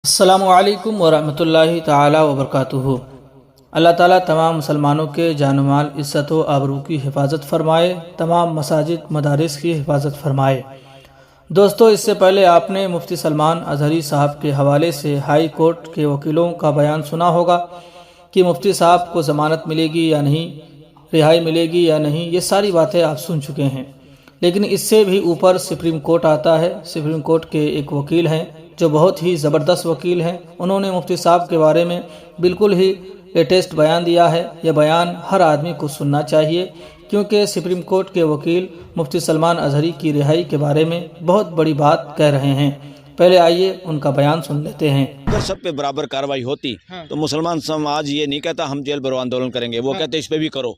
अस्सलामुअलैकुम वरहमतुल्लाहि ताला वबरकातुहू। अल्लाह ताला तमाम मुसलमानों के जान माल इज़्ज़त व आबरू की हिफाजत फरमाए, तमाम मसाजिद मदारिस की हिफाजत फरमाए। दोस्तों, इससे पहले आपने मुफ्ती सलमान अज़हरी साहब के हवाले से हाई कोर्ट के वकीलों का बयान सुना होगा कि मुफ्ती साहब को ज़मानत मिलेगी या नहीं, रिहाई मिलेगी या नहीं। ये सारी बातें आप सुन चुके हैं। लेकिन इससे भी ऊपर सुप्रीम कोर्ट आता है। सुप्रीम कोर्ट के एक वकील हैं जो बहुत ही ज़बरदस्त वकील हैं। उन्होंने मुफ्ती साहब के बारे में बिल्कुल ही लेटेस्ट बयान दिया है। यह बयान हर आदमी को सुनना चाहिए, क्योंकि सुप्रीम कोर्ट के वकील मुफ्ती सलमान अज़हरी की रिहाई के बारे में बहुत बड़ी बात कह रहे हैं। पहले आइए उनका बयान सुन लेते हैं। अगर सब पे बराबर कार्रवाई होती तो मुसलमान समाज ये नहीं कहता हम जेल भरो आंदोलन करेंगे, वो कहते इस पे भी करो।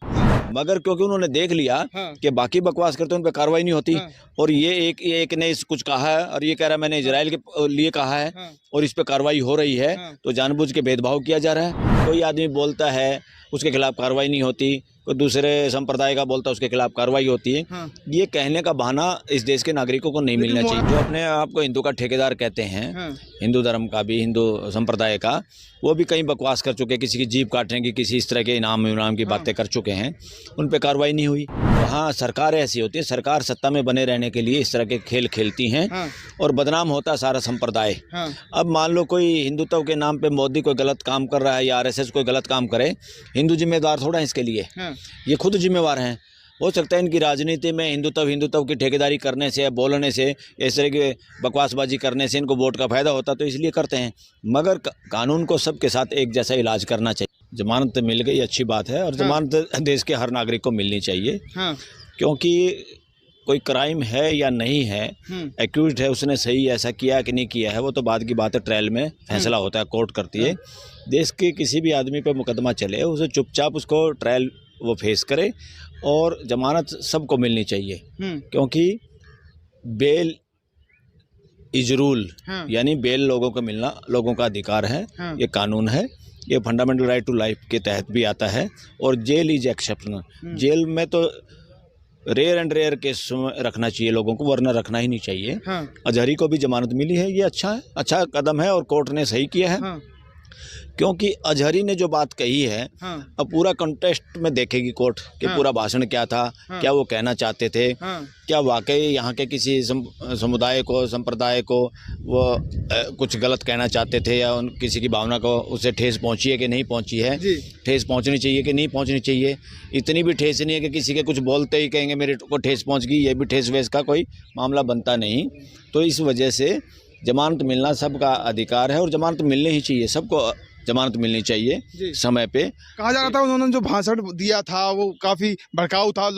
मगर क्योंकि उन्होंने देख लिया कि बाकी बकवास करते उन पे कार्रवाई नहीं होती, और ये एक ने कुछ कहा है और ये कह रहा है मैंने इजराइल के लिए कहा है और इस पे कार्रवाई हो रही है, तो जानबूझ के भेदभाव किया जा रहा है। कोई आदमी बोलता है उसके खिलाफ कार्रवाई नहीं होती, कोई दूसरे संप्रदाय का बोलता है उसके खिलाफ कार्रवाई होती है। ये कहने का बहाना इस देश के नागरिकों को नहीं मिलना चाहिए। जो अपने आप को हिंदू का ठेकेदार कहते हैं, हिंदू धर्म का भी, हिंदू संप्रदाय का, वो भी कई बकवास कर चुके, किसी की जीभ काटने की, किसी इस तरह के इनाम की बातें कर चुके हैं, उन पे कार्रवाई नहीं हुई। तो हाँ, सरकार ऐसी होती है, सरकार सत्ता में बने रहने के लिए इस तरह के खेल खेलती हैं और बदनाम होता है सारा संप्रदाय। अब मान लो कोई हिंदुत्व के नाम पे मोदी कोई गलत काम कर रहा है या आरएसएस कोई गलत काम करे, हिंदू जिम्मेदार थोड़ा है इसके लिए, ये खुद जिम्मेवार हैं। हो सकता है इनकी राजनीति में हिंदुत्व की ठेकेदारी करने से, बोलने से, इस तरह की बकवासबाजी करने से इनको वोट का फ़ायदा होता, तो इसलिए करते हैं। मगर कानून को सबके साथ एक जैसा इलाज करना चाहिए। जमानत मिल गई अच्छी बात है, और जमानत देश के हर नागरिक को मिलनी चाहिए, क्योंकि कोई क्राइम है या नहीं है, एक्यूज्ड है, उसने सही ऐसा किया कि नहीं किया है, वो तो बाद की बात है, ट्रायल में फैसला होता है, कोर्ट करती है। देश के किसी भी आदमी पे मुकदमा चले, उसे चुपचाप उसको ट्रायल वो फेस करे, और जमानत सबको मिलनी चाहिए, क्योंकि बेल इज रूल, यानी बेल लोगों को मिलना लोगों का अधिकार है, ये कानून है, ये फंडामेंटल राइट टू लाइफ के तहत भी आता है। और जेल इज एक्सेप्शनल, जेल में तो रेयर एंड रेयर केस रखना चाहिए लोगों को, वरना रखना ही नहीं चाहिए। अजहरी को भी जमानत मिली है, ये अच्छा कदम है और कोर्ट ने सही किया है, क्योंकि अजहरी ने जो बात कही है, अब पूरा कॉन्टेक्स्ट में देखेगी कोर्ट कि पूरा भाषण क्या था, क्या वो कहना चाहते थे, क्या वाकई यहाँ के किसी समुदाय को, संप्रदाय को वो कुछ गलत कहना चाहते थे, या किसी की भावना को उससे ठेस पहुँची है कि नहीं पहुँची है, ठेस पहुँचनी चाहिए कि नहीं पहुँचनी चाहिए। इतनी भी ठेस नहीं है कि किसी के कुछ बोलते ही कहेंगे मेरे को ठेस पहुँच गई, ये भी ठेस वेस का कोई मामला बनता नहीं। तो इस वजह से जमानत मिलना सबका अधिकार है, और जमानत मिलनी ही चाहिए, सबको जमानत मिलनी चाहिए समय पे। कहा जा रहा था उन्होंने जो भाषण दिया था वो काफी भड़काऊ था,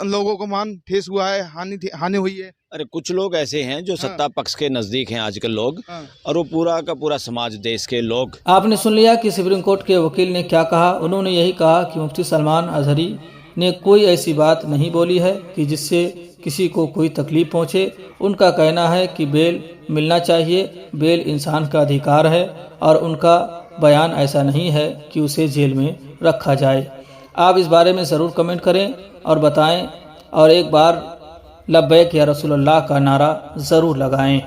लोगों को मान ठेस हुआ है, हानि हुई है। अरे कुछ लोग ऐसे हैं जो सत्ता पक्ष के नजदीक हैं आजकल लोग, और वो पूरा का पूरा समाज, देश के लोग। आपने सुन लिया कि सुप्रीम कोर्ट के वकील ने क्या कहा। उन्होंने यही कहा कि मुफ्ती सलमान अज़हरी ने कोई ऐसी बात नहीं बोली है कि जिससे किसी को कोई तकलीफ पहुँचे। उनका कहना है कि बेल मिलना चाहिए, बेल इंसान का अधिकार है, और उनका बयान ऐसा नहीं है कि उसे जेल में रखा जाए। आप इस बारे में ज़रूर कमेंट करें और बताएं, और एक बार लब्बैक या रसूलुल्लाह का नारा ज़रूर लगाएं।